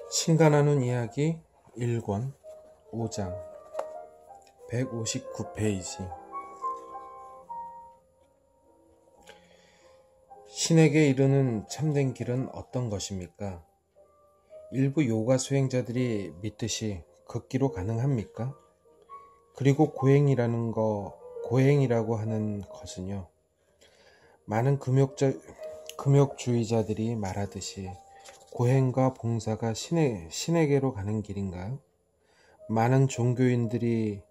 신가 나눈 이야기 1권 5장 159페이지. 신에게 이르는 참된 길은 어떤 것입니까? 일부 요가 수행자들이 믿듯이 걷기로 가능합니까? 그리고 고행이라고 하는 것은요, 많은 금욕주의자들이 말하듯이 고행과 봉사가 신에게로 가는 길인가요? 많은 종교인들이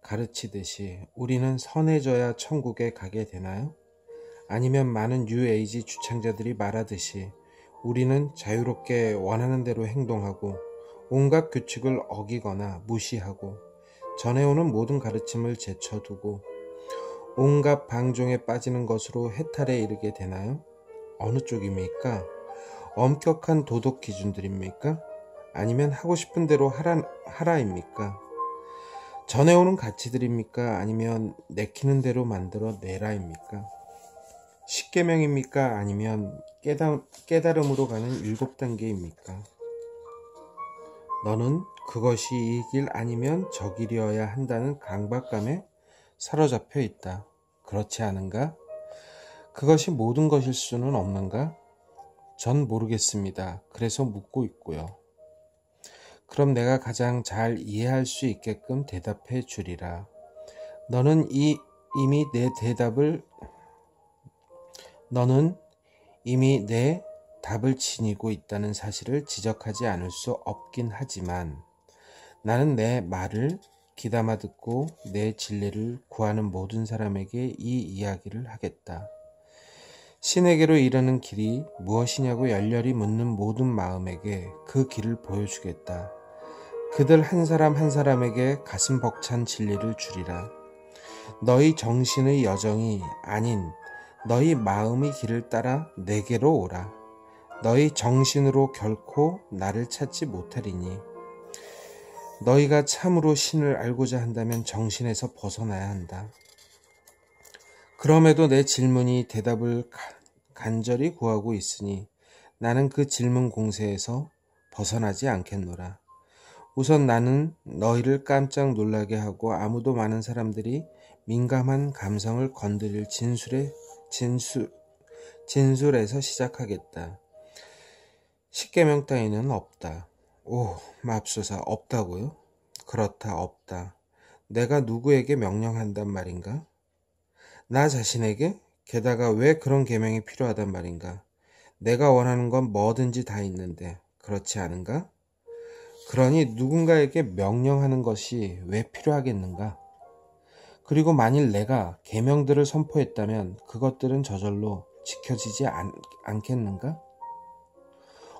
가르치듯이 우리는 선해져야 천국에 가게 되나요? 아니면 많은 뉴에이지 주창자들이 말하듯이 우리는 자유롭게 원하는 대로 행동하고 온갖 규칙을 어기거나 무시하고 전해오는 모든 가르침을 제쳐두고 온갖 방종에 빠지는 것으로 해탈에 이르게 되나요? 어느 쪽입니까? 엄격한 도덕 기준들입니까? 아니면 하고 싶은 대로 하라입니까? 전해오는 가치들입니까? 아니면 내키는 대로 만들어 내라입니까? 십계명입니까? 아니면 깨달음으로 가는 7단계입니까? 너는 그것이 이 길 아니면 저 길이어야 한다는 강박감에 사로잡혀 있다. 그렇지 않은가? 그것이 모든 것일 수는 없는가? 전 모르겠습니다. 그래서 묻고 있고요. 그럼 내가 가장 잘 이해할 수 있게끔 대답해 주리라. 너는 이미 내 답을 지니고 있다는 사실을 지적하지 않을 수 없긴 하지만 나는 내 말을 귀담아 듣고 내 진리를 구하는 모든 사람에게 이 이야기를 하겠다. 신에게로 이르는 길이 무엇이냐고 열렬히 묻는 모든 마음에게 그 길을 보여주겠다. 그들 한 사람 한 사람에게 가슴 벅찬 진리를 주리라. 너희 정신의 여정이 아닌 너희 마음의 길을 따라 내게로 오라. 너희 정신으로 결코 나를 찾지 못하리니 너희가 참으로 신을 알고자 한다면 정신에서 벗어나야 한다. 그럼에도 내 질문이 대답을 간절히 구하고 있으니 나는 그 질문 공세에서 벗어나지 않겠노라. 우선 나는 너희를 깜짝 놀라게 하고 아무도 많은 사람들이 민감한 감성을 건드릴 진술에서 시작하겠다. 십계명 따위는 없다. 오, 맙소사, 없다고요? 그렇다, 없다. 내가 누구에게 명령한단 말인가? 나 자신에게? 게다가 왜 그런 계명이 필요하단 말인가? 내가 원하는 건 뭐든지 다 있는데 그렇지 않은가? 그러니 누군가에게 명령하는 것이 왜 필요하겠는가? 그리고 만일 내가 계명들을 선포했다면 그것들은 저절로 지켜지지 않겠는가?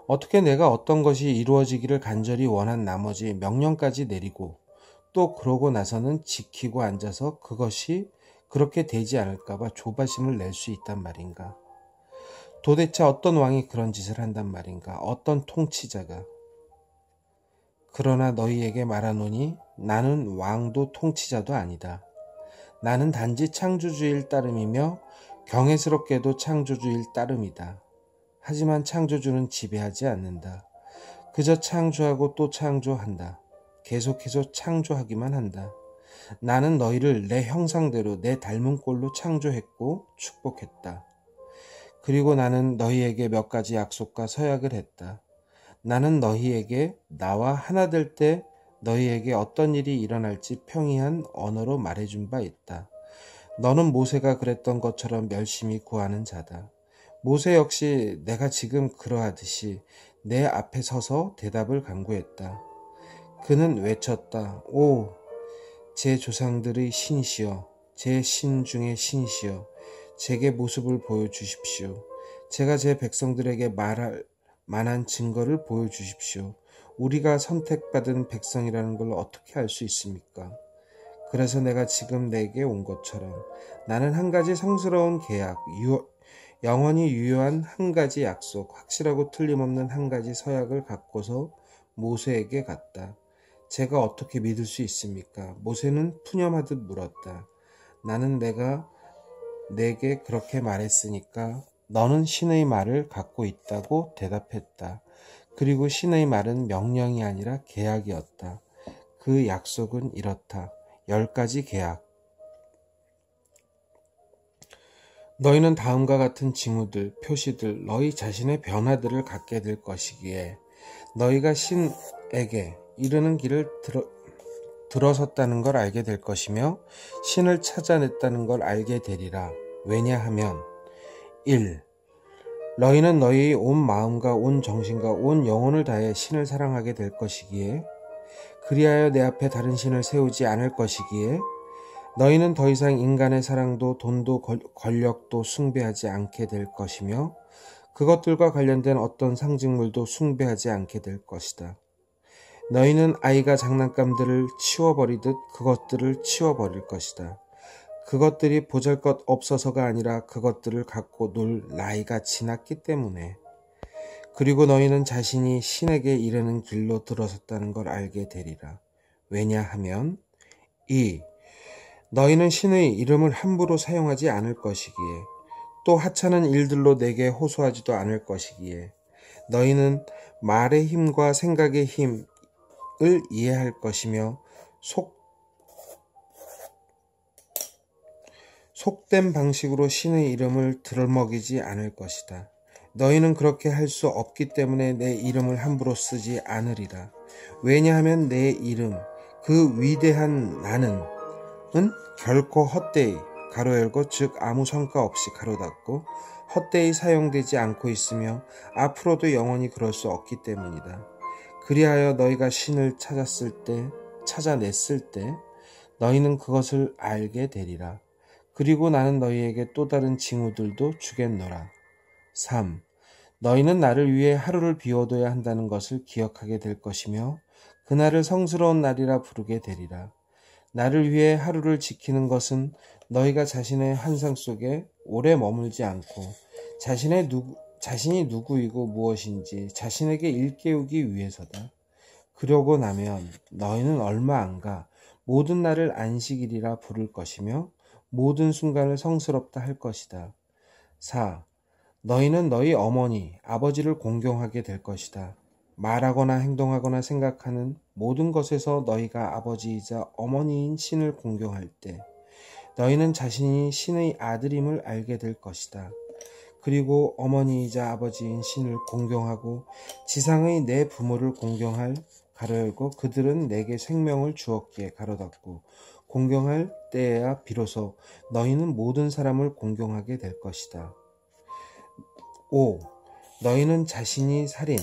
어떻게 내가 어떤 것이 이루어지기를 간절히 원한 나머지 명령까지 내리고 또 그러고 나서는 지키고 앉아서 그것이 그렇게 되지 않을까봐 조바심을 낼 수 있단 말인가? 도대체 어떤 왕이 그런 짓을 한단 말인가? 어떤 통치자가? 그러나 너희에게 말하노니 나는 왕도 통치자도 아니다. 나는 단지 창조주일 따름이며 경외스럽게도 창조주일 따름이다. 하지만 창조주는 지배하지 않는다. 그저 창조하고 또 창조한다. 계속해서 창조하기만 한다. 나는 너희를 내 형상대로 내 닮은 꼴로 창조했고 축복했다. 그리고 나는 너희에게 몇 가지 약속과 서약을 했다. 나는 너희에게 나와 하나 될 때 너희에게 어떤 일이 일어날지 평이한 언어로 말해준 바 있다. 너는 모세가 그랬던 것처럼 열심히 구하는 자다. 모세 역시 내가 지금 그러하듯이 내 앞에 서서 대답을 간구했다. 그는 외쳤다. 오, 제 조상들의 신이시여, 제 신 중의 신이시여, 제게 모습을 보여주십시오. 제가 제 백성들에게 말할 만한 증거를 보여주십시오. 우리가 선택받은 백성이라는 걸 어떻게 알 수 있습니까? 그래서 내가 지금 내게 온 것처럼 나는 한 가지 성스러운 계약, 영원히 유효한 한 가지 약속, 확실하고 틀림없는 한 가지 서약을 갖고서 모세에게 갔다. 제가 어떻게 믿을 수 있습니까? 모세는 푸념하듯 물었다. 나는 내가 내게 그렇게 말했으니까 너는 신의 말을 갖고 있다고 대답했다. 그리고 신의 말은 명령이 아니라 계약이었다. 그 약속은 이렇다. 10가지 계약. 너희는 다음과 같은 징후들, 표시들, 너희 자신의 변화들을 갖게 될 것이기에 너희가 신에게 이르는 길을 들어섰다는 걸 알게 될 것이며 신을 찾아냈다는 걸 알게 되리라. 왜냐하면 1. 너희는 너희의 온 마음과 온 정신과 온 영혼을 다해 신을 사랑하게 될 것이기에 그리하여 내 앞에 다른 신을 세우지 않을 것이기에 너희는 더 이상 인간의 사랑도 돈도 권력도 숭배하지 않게 될 것이며 그것들과 관련된 어떤 상징물도 숭배하지 않게 될 것이다. 너희는 아이가 장난감들을 치워버리듯 그것들을 치워버릴 것이다. 그것들이 보잘것 없어서가 아니라 그것들을 갖고 놀 나이가 지났기 때문에. 그리고 너희는 자신이 신에게 이르는 길로 들어섰다는 걸 알게 되리라. 왜냐하면 2. 너희는 신의 이름을 함부로 사용하지 않을 것이기에 또 하찮은 일들로 내게 호소하지도 않을 것이기에 너희는 말의 힘과 생각의 힘을 이해할 것이며 속된 방식으로 신의 이름을 들먹이지 않을 것이다. 너희는 그렇게 할 수 없기 때문에 내 이름을 함부로 쓰지 않으리라. 왜냐하면 내 이름, 그 위대한 나는 결코 헛되이 가로 열고 즉 아무 성과 없이 가로 닫고 헛되이 사용되지 않고 있으며 앞으로도 영원히 그럴 수 없기 때문이다. 그리하여 너희가 신을 찾아냈을 때 너희는 그것을 알게 되리라. 그리고 나는 너희에게 또 다른 징후들도 주겠노라. 3. 너희는 나를 위해 하루를 비워둬야 한다는 것을 기억하게 될 것이며 그날을 성스러운 날이라 부르게 되리라. 나를 위해 하루를 지키는 것은 너희가 자신의 환상 속에 오래 머물지 않고 자신이 누구이고 무엇인지 자신에게 일깨우기 위해서다. 그러고 나면 너희는 얼마 안 가 모든 날을 안식일이라 부를 것이며 모든 순간을 성스럽다 할 것이다. 4. 너희는 너희 어머니, 아버지를 공경하게 될 것이다. 말하거나 행동하거나 생각하는 모든 것에서 너희가 아버지이자 어머니인 신을 공경할 때 너희는 자신이 신의 아들임을 알게 될 것이다. 그리고 어머니이자 아버지인 신을 공경하고 지상의 내 부모를 공경할 가로 열고 그들은 내게 생명을 주었기에 가로 닫고 공경할 때에야 비로소 너희는 모든 사람을 공경하게 될 것이다. 5. 너희는 자신이 살인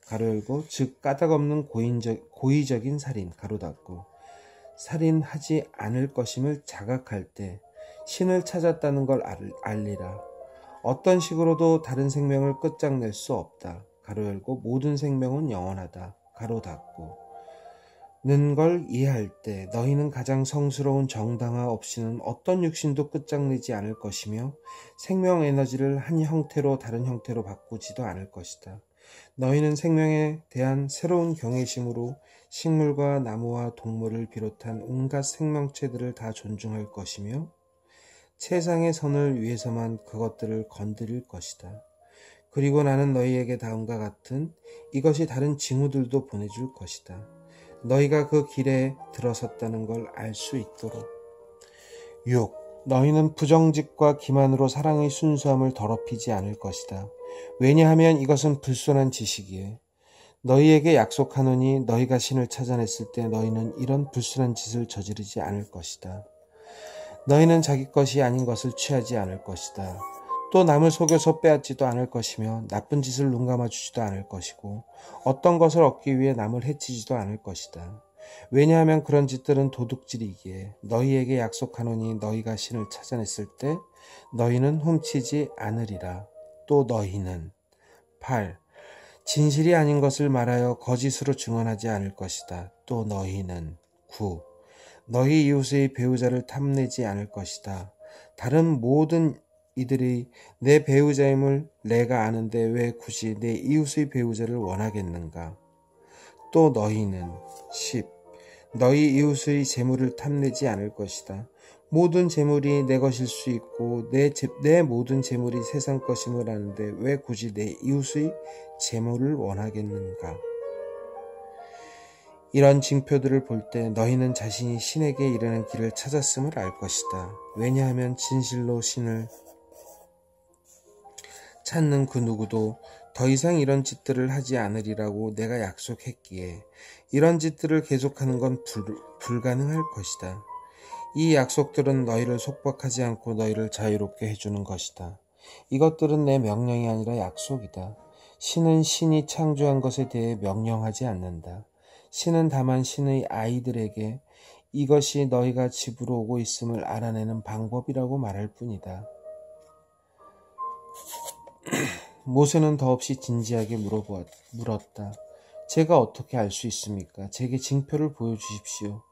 가로 열고 즉 까닭없는 고의적인 살인 가로 닫고 살인하지 않을 것임을 자각할 때 신을 찾았다는 걸 알리라. 어떤 식으로도 다른 생명을 끝장낼 수 없다. 가로 열고 모든 생명은 영원하다. 가로 닫고 는 걸 이해할 때 너희는 가장 성스러운 정당화 없이는 어떤 육신도 끝장내지 않을 것이며 생명 에너지를 한 형태로 다른 형태로 바꾸지도 않을 것이다. 너희는 생명에 대한 새로운 경외심으로 식물과 나무와 동물을 비롯한 온갖 생명체들을 다 존중할 것이며 세상의 선을 위해서만 그것들을 건드릴 것이다. 그리고 나는 너희에게 다음과 같은 이것이 다른 징후들도 보내줄 것이다. 너희가 그 길에 들어섰다는 걸 알 수 있도록. 6. 너희는 부정직과 기만으로 사랑의 순수함을 더럽히지 않을 것이다. 왜냐하면 이것은 불순한 지식이에 너희에게 약속하노니 너희가 신을 찾아냈을 때 너희는 이런 불순한 짓을 저지르지 않을 것이다. 너희는 자기 것이 아닌 것을 취하지 않을 것이다. 또 남을 속여서 빼앗지도 않을 것이며 나쁜 짓을 눈감아주지도 않을 것이고 어떤 것을 얻기 위해 남을 해치지도 않을 것이다. 왜냐하면 그런 짓들은 도둑질이기에 너희에게 약속하노니 너희가 신을 찾아냈을 때 너희는 훔치지 않으리라. 또 너희는 8. 진실이 아닌 것을 말하여 거짓으로 증언하지 않을 것이다. 또 너희는 9. 너희 이웃의 배우자를 탐내지 않을 것이다. 다른 모든 이들이 내 배우자임을 내가 아는데 왜 굳이 내 이웃의 배우자를 원하겠는가? 또 너희는 10. 너희 이웃의 재물을 탐내지 않을 것이다. 모든 재물이 내 것일 수 있고 내 모든 재물이 세상 것임을 아는데 왜 굳이 내 이웃의 재물을 원하겠는가? 이런 징표들을 볼 때 너희는 자신이 신에게 이르는 길을 찾았음을 알 것이다. 왜냐하면 진실로 신을 찾는 그 누구도 더 이상 이런 짓들을 하지 않으리라고 내가 약속했기에 이런 짓들을 계속하는 건 불가능할 것이다. 이 약속들은 너희를 속박하지 않고 너희를 자유롭게 해주는 것이다. 이것들은 내 명령이 아니라 약속이다. 신은 신이 창조한 것에 대해 명령하지 않는다. 신은 다만 신의 아이들에게 이것이 너희가 집으로 오고 있음을 알아내는 방법이라고 말할 뿐이다. 모세는 더없이 진지하게 물었다. 제가 어떻게 알 수 있습니까? 제게 징표를 보여주십시오.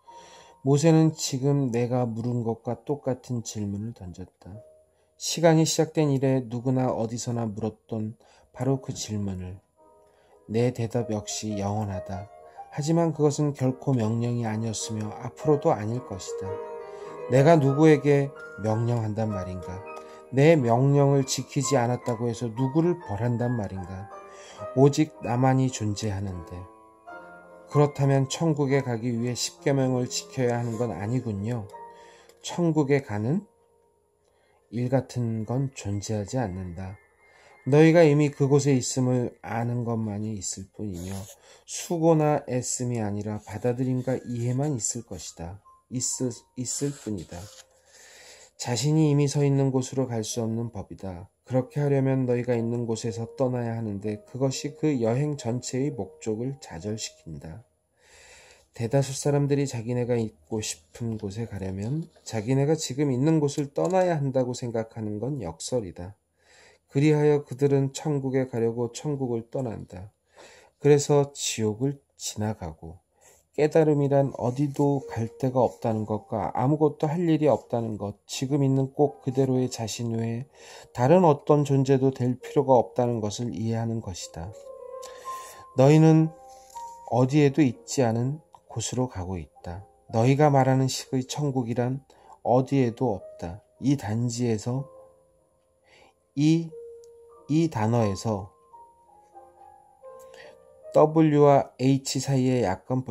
모세는 지금 내가 물은 것과 똑같은 질문을 던졌다. 시간이 시작된 이래 누구나 어디서나 물었던 바로 그 질문을. 내 대답 역시 영원하다. 하지만 그것은 결코 명령이 아니었으며 앞으로도 아닐 것이다. 내가 누구에게 명령한단 말인가? 내 명령을 지키지 않았다고 해서 누구를 벌한단 말인가? 오직 나만이 존재하는데. 그렇다면 천국에 가기 위해 십계명을 지켜야 하는 건 아니군요. 천국에 가는 일 같은 건 존재하지 않는다. 너희가 이미 그곳에 있음을 아는 것만이 있을 뿐이며 수고나 애씀이 아니라 받아들임과 이해만 있을 것이다. 있을 뿐이다. 자신이 이미 서 있는 곳으로 갈 수 없는 법이다. 그렇게 하려면 너희가 있는 곳에서 떠나야 하는데 그것이 그 여행 전체의 목적을 좌절시킨다. 대다수 사람들이 자기네가 있고 싶은 곳에 가려면 자기네가 지금 있는 곳을 떠나야 한다고 생각하는 건 역설이다. 그리하여 그들은 천국에 가려고 천국을 떠난다. 그래서 지옥을 지나가고 깨달음이란 어디도 갈 데가 없다는 것과 아무것도 할 일이 없다는 것, 지금 있는 꼭 그대로의 자신 외에 다른 어떤 존재도 될 필요가 없다는 것을 이해하는 것이다. 너희는 어디에도 있지 않은 곳으로 가고 있다. 너희가 말하는 식의 천국이란 어디에도 없다. 이 단지에서 이 단어에서 W와 H 사이에 약간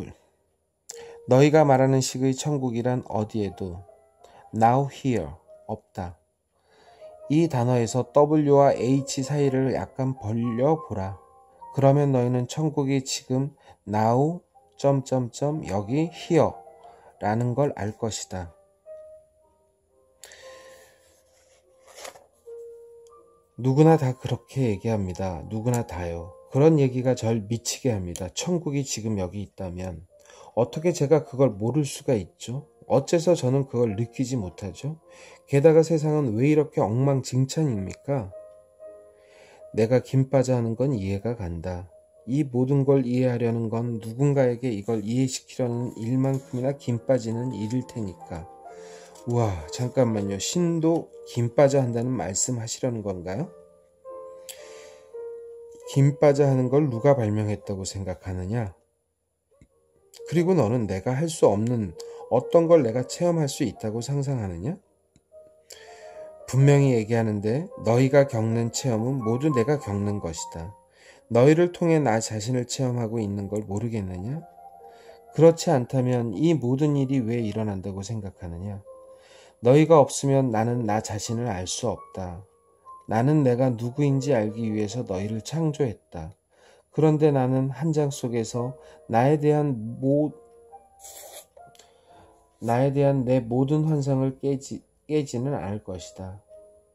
너희가 말하는 식의 천국이란 어디에도 now here 없다. 이 단어에서 W와 H 사이를 약간 벌려보라. 그러면 너희는 천국이 지금 now 여기 here 라는 걸 알 것이다. 누구나 다 그렇게 얘기합니다. 누구나 다요. 그런 얘기가 절 미치게 합니다. 천국이 지금 여기 있다면 어떻게 제가 그걸 모를 수가 있죠? 어째서 저는 그걸 느끼지 못하죠? 게다가 세상은 왜 이렇게 엉망진창입니까? 내가 김 빠져 하는 건 이해가 간다. 이 모든 걸 이해하려는 건 누군가에게 이걸 이해시키려는 일만큼이나 김 빠지는 일일 테니까. 우와, 잠깐만요. 신도 김 빠져 한다는 말씀 하시려는 건가요? 김 빠져 하는 걸 누가 발명했다고 생각하느냐? 그리고 너는 내가 할 수 없는 어떤 걸 내가 체험할 수 있다고 상상하느냐? 분명히 얘기하는데 너희가 겪는 체험은 모두 내가 겪는 것이다. 너희를 통해 나 자신을 체험하고 있는 걸 모르겠느냐? 그렇지 않다면 이 모든 일이 왜 일어난다고 생각하느냐? 너희가 없으면 나는 나 자신을 알 수 없다. 나는 내가 누구인지 알기 위해서 너희를 창조했다. 그런데 나는 한 장 속에서 나에 대한 내 모든 환상을 깨지는 않을 것이다.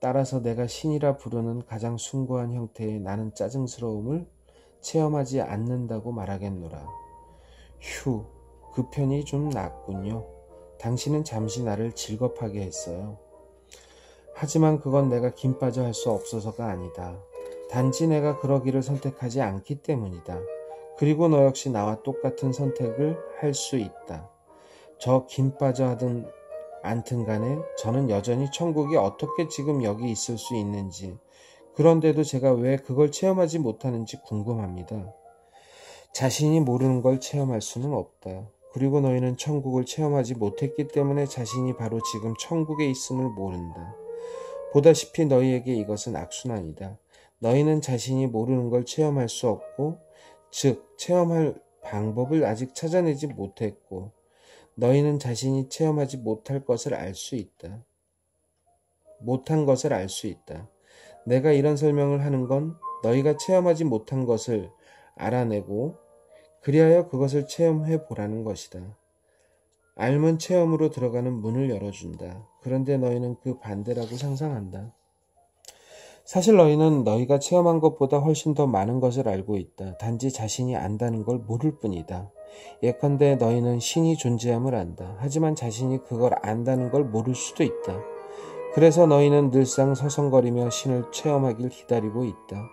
따라서 내가 신이라 부르는 가장 숭고한 형태의 나는 짜증스러움을 체험하지 않는다고 말하겠노라. 휴, 그 편이 좀 낫군요. 당신은 잠시 나를 즐겁하게 했어요. 하지만 그건 내가 김 빠져 할 수 없어서가 아니다. 단지 내가 그러기를 선택하지 않기 때문이다. 그리고 너 역시 나와 똑같은 선택을 할 수 있다. 저 김 빠져 하든 않든 간에 저는 여전히 천국이 어떻게 지금 여기 있을 수 있는지, 그런데도 제가 왜 그걸 체험하지 못하는지 궁금합니다. 자신이 모르는 걸 체험할 수는 없다. 그리고 너희는 천국을 체험하지 못했기 때문에 자신이 바로 지금 천국에 있음을 모른다. 보다시피 너희에게 이것은 악순환이다. 너희는 자신이 모르는 걸 체험할 수 없고, 즉 체험할 방법을 아직 찾아내지 못했고, 너희는 자신이 체험하지 못한 것을 알 수 있다. 내가 이런 설명을 하는 건 너희가 체험하지 못한 것을 알아내고 그리하여 그것을 체험해 보라는 것이다. 알면 체험으로 들어가는 문을 열어준다. 그런데 너희는 그 반대라고 상상한다. 사실 너희는 너희가 체험한 것보다 훨씬 더 많은 것을 알고 있다. 단지 자신이 안다는 걸 모를 뿐이다. 예컨대 너희는 신이 존재함을 안다. 하지만 자신이 그걸 안다는 걸 모를 수도 있다. 그래서 너희는 늘상 서성거리며 신을 체험하길 기다리고 있다.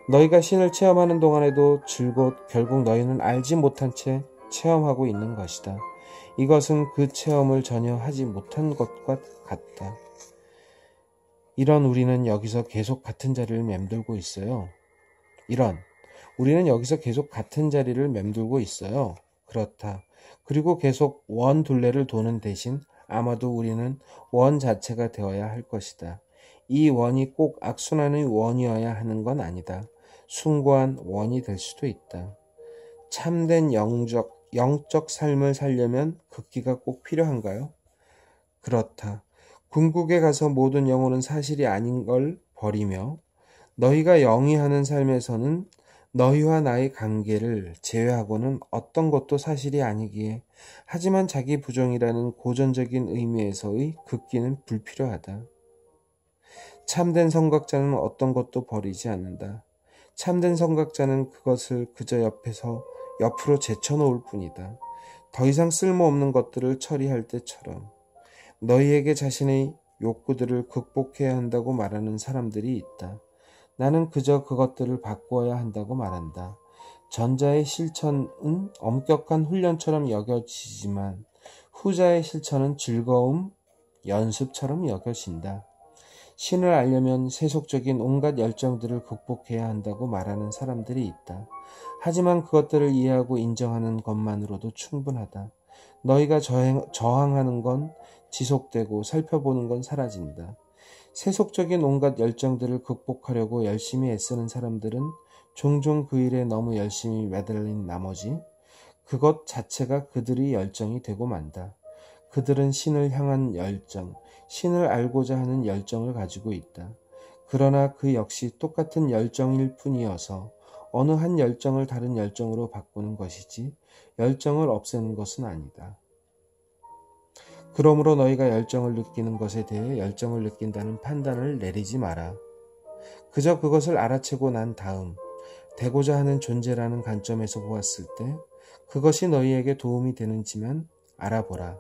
너희가 신을 체험하는 동안에도 결국 너희는 알지 못한 채 체험하고 있는 것이다. 이것은 그 체험을 전혀 하지 못한 것과 같다. 우리는 여기서 계속 같은 자리를 맴돌고 있어요. 그렇다. 그리고 계속 원 둘레를 도는 대신 아마도 우리는 원 자체가 되어야 할 것이다. 이 원이 꼭 악순환의 원이어야 하는 건 아니다. 숭고한 원이 될 수도 있다. 참된 영적 삶을 살려면 극기가 꼭 필요한가요? 그렇다. 궁극에 가서 모든 영혼은 사실이 아닌 걸 버리며 너희가 영위하는 삶에서는 너희와 나의 관계를 제외하고는 어떤 것도 사실이 아니기에 하지만 자기 부정이라는 고전적인 의미에서의 극기는 불필요하다. 참된 성각자는 어떤 것도 버리지 않는다. 참된 성각자는 그것을 그저 옆으로 제쳐놓을 뿐이다. 더 이상 쓸모없는 것들을 처리할 때처럼. 너희에게 자신의 욕구들을 극복해야 한다고 말하는 사람들이 있다. 나는 그저 그것들을 바꾸어야 한다고 말한다. 전자의 실천은 엄격한 훈련처럼 여겨지지만 후자의 실천은 즐거움, 연습처럼 여겨진다. 신을 알려면 세속적인 온갖 열정들을 극복해야 한다고 말하는 사람들이 있다. 하지만 그것들을 이해하고 인정하는 것만으로도 충분하다. 너희가 저항하는 건 지속되고 살펴보는 건 사라진다. 세속적인 온갖 열정들을 극복하려고 열심히 애쓰는 사람들은 종종 그 일에 너무 열심히 매달린 나머지 그것 자체가 그들의 열정이 되고 만다. 그들은 신을 향한 열정, 신을 알고자 하는 열정을 가지고 있다. 그러나 그 역시 똑같은 열정일 뿐이어서 어느 한 열정을 다른 열정으로 바꾸는 것이지 열정을 없애는 것은 아니다. 그러므로 너희가 열정을 느끼는 것에 대해 열정을 느낀다는 판단을 내리지 마라. 그저 그것을 알아채고 난 다음 되고자 하는 존재라는 관점에서 보았을 때 그것이 너희에게 도움이 되는지만 알아보라.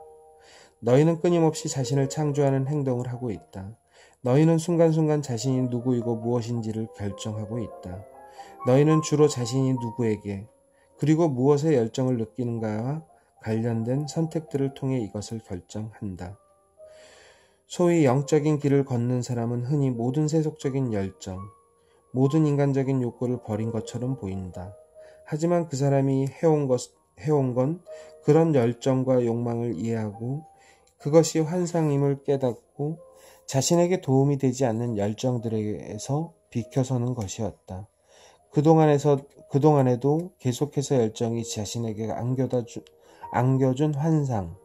너희는 끊임없이 자신을 창조하는 행동을 하고 있다. 너희는 순간순간 자신이 누구이고 무엇인지를 결정하고 있다. 너희는 주로 자신이 누구에게 그리고 무엇에 열정을 느끼는가와 관련된 선택들을 통해 이것을 결정한다. 소위 영적인 길을 걷는 사람은 흔히 모든 세속적인 열정, 모든 인간적인 욕구를 버린 것처럼 보인다. 하지만 그 사람이 해온 건 그런 열정과 욕망을 이해하고 그것이 환상임을 깨닫고 자신에게 도움이 되지 않는 열정들에게서 비켜서는 것이었다. 그동안에도 계속해서 열정이 자신에게 안겨준 환상,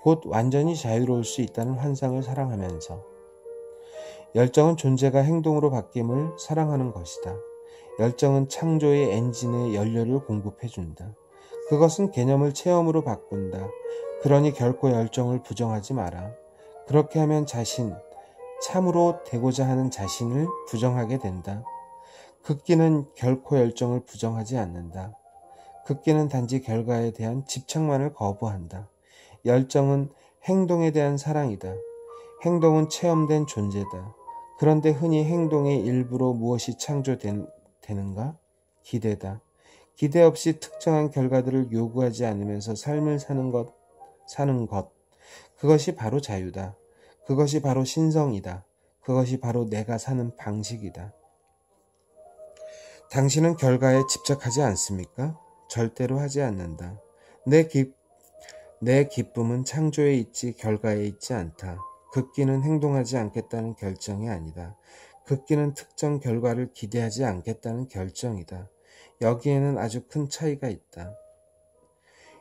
곧 완전히 자유로울 수 있다는 환상을 사랑하면서 열정은 존재가 행동으로 바뀜을 사랑하는 것이다. 열정은 창조의 엔진에 연료를 공급해준다. 그것은 개념을 체험으로 바꾼다. 그러니 결코 열정을 부정하지 마라. 그렇게 하면 참으로 되고자 하는 자신을 부정하게 된다. 극기는 결코 열정을 부정하지 않는다. 극기는 단지 결과에 대한 집착만을 거부한다. 열정은 행동에 대한 사랑이다. 행동은 체험된 존재다. 그런데 흔히 행동의 일부로 무엇이 창조되는가? 기대다. 기대 없이 특정한 결과들을 요구하지 않으면서 삶을 사는 것. 그것이 바로 자유다. 그것이 바로 신성이다. 그것이 바로 내가 사는 방식이다. 당신은 결과에 집착하지 않습니까? 절대로 하지 않는다. 내 기쁨은 창조에 있지 결과에 있지 않다. 극기는 행동하지 않겠다는 결정이 아니다. 극기는 특정 결과를 기대하지 않겠다는 결정이다. 여기에는 아주 큰 차이가 있다.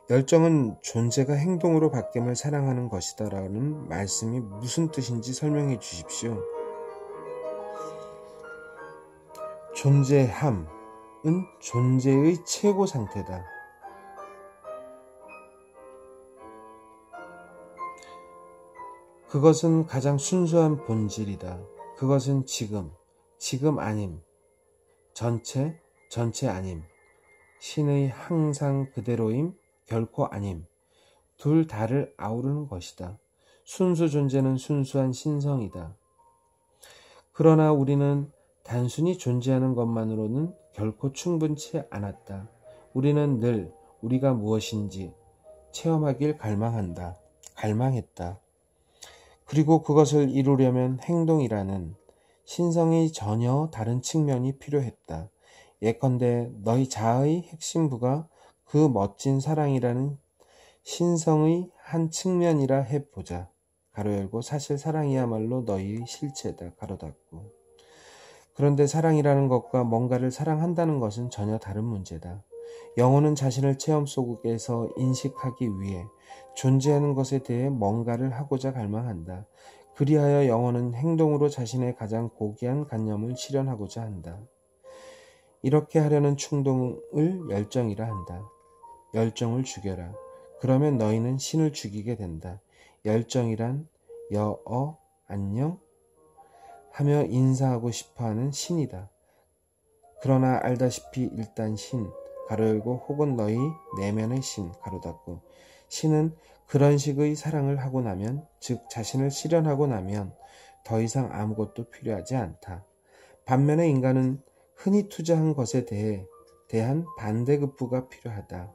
열정은 존재가 행동으로 바뀜을 사랑하는 것이다라는 말씀이 무슨 뜻인지 설명해 주십시오. 존재함은 존재의 최고 상태다. 그것은 가장 순수한 본질이다. 그것은 지금 아님, 전체 아님, 신의 항상 그대로임, 결코 아님, 둘 다를 아우르는 것이다. 순수 존재는 순수한 신성이다. 그러나 우리는 단순히 존재하는 것만으로는 결코 충분치 않았다. 우리는 늘 우리가 무엇인지 체험하길 갈망했다. 그리고 그것을 이루려면 행동이라는 신성의 전혀 다른 측면이 필요했다. 예컨대 너희 자아의 핵심부가 그 멋진 사랑이라는 신성의 한 측면이라 해보자. 가로 열고 사실 사랑이야말로 너희의 실체다. 가로 닫고. 그런데 사랑이라는 것과 뭔가를 사랑한다는 것은 전혀 다른 문제다. 영혼은 자신을 체험 속에서 인식하기 위해 존재하는 것에 대해 뭔가를 하고자 갈망한다. 그리하여 영혼은 행동으로 자신의 가장 고귀한 관념을 실현하고자 한다. 이렇게 하려는 충동을 열정이라 한다. 열정을 죽여라. 그러면 너희는 신을 죽이게 된다. 열정이란 여어 안녕 하며 인사하고 싶어하는 신이다. 그러나 알다시피 일단 신 가로 열고 혹은 너희 내면의 신 가로 닫고 신은 그런 식의 사랑을 하고 나면 즉 자신을 실현하고 나면 더 이상 아무것도 필요하지 않다. 반면에 인간은 흔히 투자한 것에 대한 반대급부가 필요하다.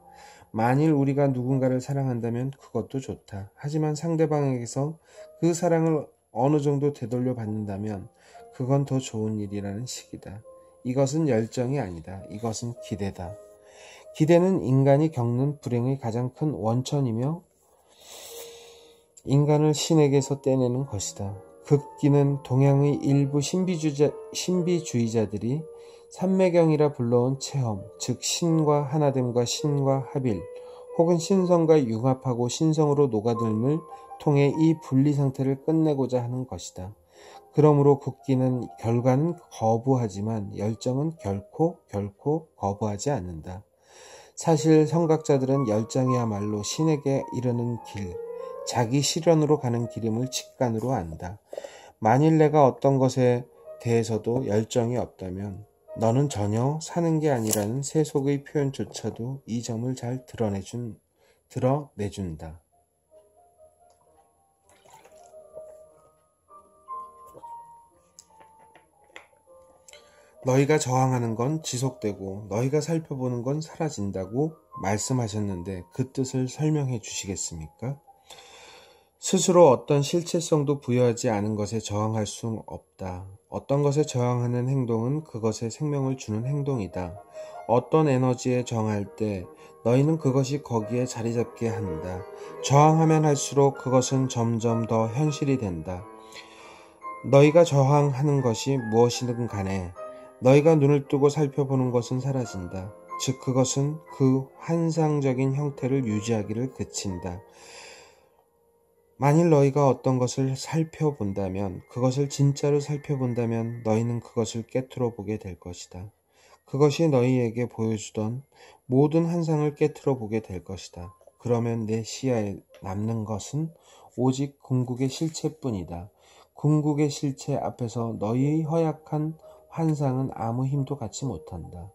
만일 우리가 누군가를 사랑한다면 그것도 좋다. 하지만 상대방에게서 그 사랑을 어느 정도 되돌려 받는다면 그건 더 좋은 일이라는 식이다. 이것은 열정이 아니다. 이것은 기대다. 기대는 인간이 겪는 불행의 가장 큰 원천이며 인간을 신에게서 떼내는 것이다. 극기는 동양의 일부 신비주의자들이 삼매경이라 불러온 체험, 즉 신과 하나됨과 신과 합일, 혹은 신성과 융합하고 신성으로 녹아들음을 통해 이 분리 상태를 끝내고자 하는 것이다. 그러므로 극기는 결과는 거부하지만 열정은 결코 거부하지 않는다. 사실 성각자들은 열정이야말로 신에게 이르는 길, 자기 실현으로 가는 길임을 직관으로 안다. 만일 내가 어떤 것에 대해서도 열정이 없다면 너는 전혀 사는 게 아니라는 세속의 표현조차도 이 점을 잘 드러내준다. 너희가 저항하는 건 지속되고 너희가 살펴보는 건 사라진다고 말씀하셨는데 그 뜻을 설명해 주시겠습니까? 스스로 어떤 실체성도 부여하지 않은 것에 저항할 수 없다. 어떤 것에 저항하는 행동은 그것에 생명을 주는 행동이다. 어떤 에너지에 저항할 때 너희는 그것이 거기에 자리 잡게 한다. 저항하면 할수록 그것은 점점 더 현실이 된다. 너희가 저항하는 것이 무엇이든 간에 너희가 눈을 뜨고 살펴보는 것은 사라진다. 즉 그것은 그 환상적인 형태를 유지하기를 그친다. 만일 너희가 어떤 것을 살펴본다면, 그것을 진짜로 살펴본다면 너희는 그것을 깨트려 보게 될 것이다. 그것이 너희에게 보여주던 모든 환상을 깨트려 보게 될 것이다. 그러면 내 시야에 남는 것은 오직 궁극의 실체뿐이다. 궁극의 실체 앞에서 너희의 허약한 환상은 아무 힘도 갖지 못한다.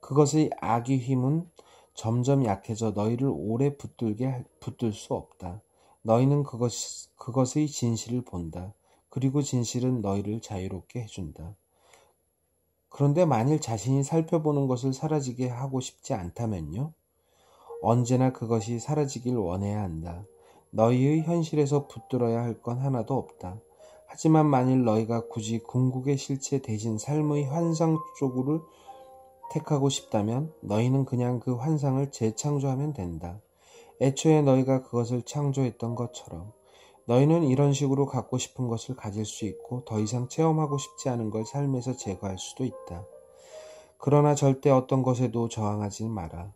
그것의 악의 힘은 점점 약해져 너희를 오래 붙들 수 없다. 너희는 그것의 진실을 본다. 그리고 진실은 너희를 자유롭게 해준다. 그런데 만일 자신이 살펴보는 것을 사라지게 하고 싶지 않다면요? 언제나 그것이 사라지길 원해야 한다. 너희의 현실에서 붙들어야 할 건 하나도 없다. 하지만 만일 너희가 굳이 궁극의 실체 대신 삶의 환상 쪽을 택하고 싶다면 너희는 그냥 그 환상을 재창조하면 된다. 애초에 너희가 그것을 창조했던 것처럼 너희는 이런 식으로 갖고 싶은 것을 가질 수 있고 더 이상 체험하고 싶지 않은 걸 삶에서 제거할 수도 있다. 그러나 절대 어떤 것에도 저항하지 마라.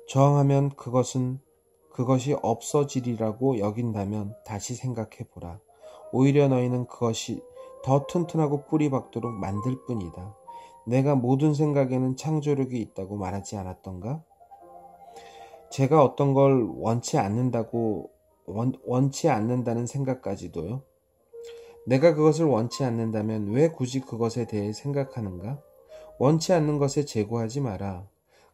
저항하면 그것이 없어지리라고 여긴다면 다시 생각해 보라. 오히려 너희는 그것이 더 튼튼하고 뿌리 박도록 만들 뿐이다. 내가 모든 생각에는 창조력이 있다고 말하지 않았던가? 제가 어떤 걸 원치 않는다는 생각까지도요? 내가 그것을 원치 않는다면 왜 굳이 그것에 대해 생각하는가? 원치 않는 것에 제고하지 마라.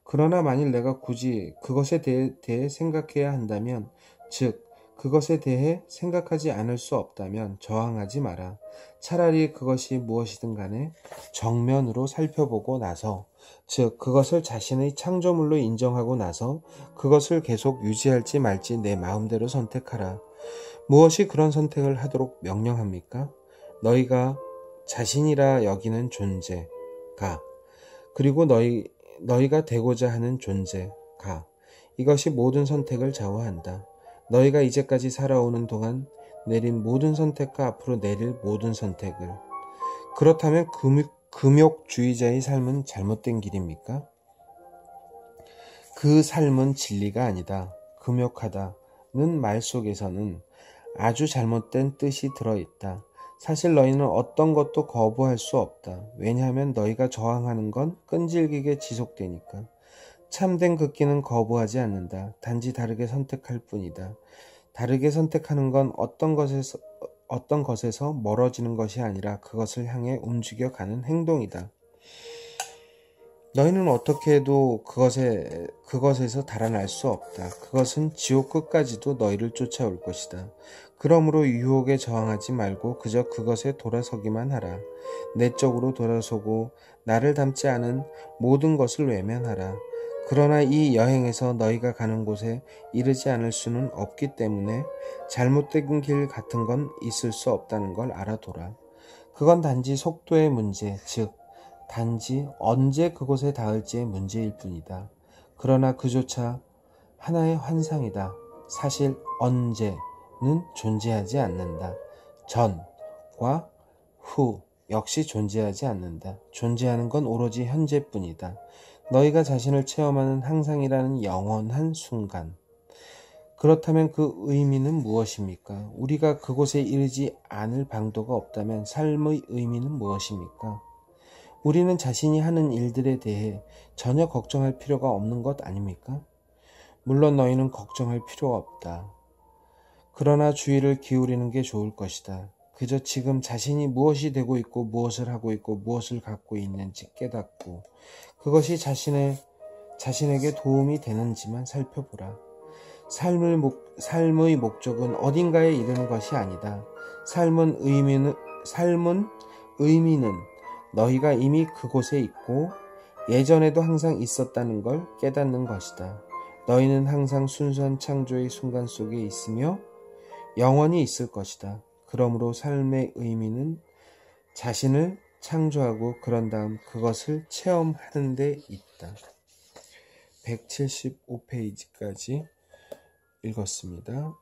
그러나 만일 내가 굳이 그것에 대해 생각해야 한다면, 즉, 그것에 대해 생각하지 않을 수 없다면 저항하지 마라. 차라리 그것이 무엇이든 간에 정면으로 살펴보고 나서, 즉, 그것을 자신의 창조물로 인정하고 나서 그것을 계속 유지할지 말지 내 마음대로 선택하라. 무엇이 그런 선택을 하도록 명령합니까? 너희가 자신이라 여기는 존재가, 그리고 너희가 되고자 하는 존재가, 이것이 모든 선택을 좌우한다. 너희가 이제까지 살아오는 동안 내린 모든 선택과 앞으로 내릴 모든 선택을. 그렇다면 금욕주의자의 삶은 잘못된 길입니까? 그 삶은 진리가 아니다. 금욕하다는 말 속에서는 아주 잘못된 뜻이 들어있다. 사실 너희는 어떤 것도 거부할 수 없다. 왜냐하면 너희가 저항하는 건 끈질기게 지속되니까. 참된 극기는 거부하지 않는다. 단지 다르게 선택할 뿐이다. 다르게 선택하는 건 어떤 것에서 멀어지는 것이 아니라 그것을 향해 움직여가는 행동이다. 너희는 어떻게 해도 그것에서 달아날 수 없다. 그것은 지옥 끝까지도 너희를 쫓아올 것이다. 그러므로 유혹에 저항하지 말고 그저 그것에 돌아서기만 하라. 내적으로 돌아서고 나를 닮지 않은 모든 것을 외면하라. 그러나 이 여행에서 너희가 가는 곳에 이르지 않을 수는 없기 때문에 잘못된 길 같은 건 있을 수 없다는 걸 알아둬라. 그건 단지 속도의 문제, 즉 단지 언제 그곳에 닿을지의 문제일 뿐이다. 그러나 그조차 하나의 환상이다. 사실 언제는 존재하지 않는다. 전과 후 역시 존재하지 않는다. 존재하는 건 오로지 현재뿐이다. 너희가 자신을 체험하는 항상이라는 영원한 순간. 그렇다면 그 의미는 무엇입니까? 우리가 그곳에 이르지 않을 방도가 없다면 삶의 의미는 무엇입니까? 우리는 자신이 하는 일들에 대해 전혀 걱정할 필요가 없는 것 아닙니까? 물론 너희는 걱정할 필요가 없다. 그러나 주의를 기울이는 게 좋을 것이다. 그저 지금 자신이 무엇이 되고 있고 무엇을 하고 있고 무엇을 갖고 있는지 깨닫고 그것이 자신에게 도움이 되는지만 살펴보라. 삶의 목적은 어딘가에 이르는 것이 아니다. 삶은 의미는 너희가 이미 그곳에 있고 예전에도 항상 있었다는 걸 깨닫는 것이다. 너희는 항상 순수한 창조의 순간 속에 있으며 영원히 있을 것이다. 그러므로 삶의 의미는 자신을 창조하고 그런 다음 그것을 체험하는 데 있다. 175페이지까지 읽었습니다.